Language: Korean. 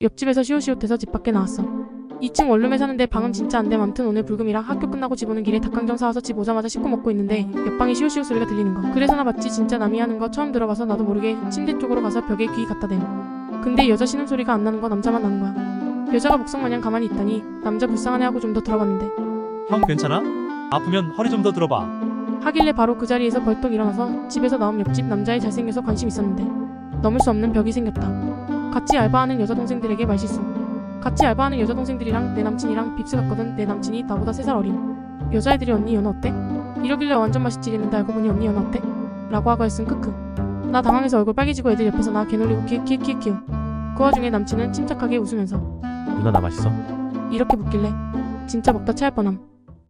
옆집에서 시옷시옷해서 집 밖에 나왔어. 2층 원룸에 사는데 방은 진짜 안 돼. 맘튼 오늘 불금이라 학교 끝나고 집 오는 길에 닭강정 사와서 집 오자마자 씻고 먹고 있는데 옆방에 시옷시옷 소리가 들리는 거. 그래서나 봤지 진짜 남이 하는 거 처음 들어봐서 나도 모르게 침대 쪽으로 가서 벽에 귀 갖다 댐. 근데 여자 신음소리가 안 나는 거 남자만 나는 거야. 여자가 목성마냥 가만히 있다니 남자 불쌍하네 하고 좀 더 들어봤는데 형 괜찮아? 아프면 허리 좀 더 들어봐. 하길래 바로 그 자리에서 벌떡 일어나서 집에서 나온 옆집 남자애 잘생겨서 관심 있었는데 넘을 수 없는 벽이 생겼다. 같이 알바하는 여자 동생들에게 말실수. 같이 알바하는 여자 동생들이랑 내 남친이랑 빕스 갔거든. 내 남친이 나보다 3살 어린. 여자애들이 언니 연어 어때? 이러길래 완전 맛있지 이랬는데 알고 보니 언니 연어 어때? 라고 하고 했음. 크크. 나 당황해서 얼굴 빨개지고 애들 옆에서 나 개놀리고 키키키키키. 그 와중에 남친은 침착하게 웃으면서 누나 나 맛있어? 이렇게 묻길래 진짜 먹다 체할 뻔함.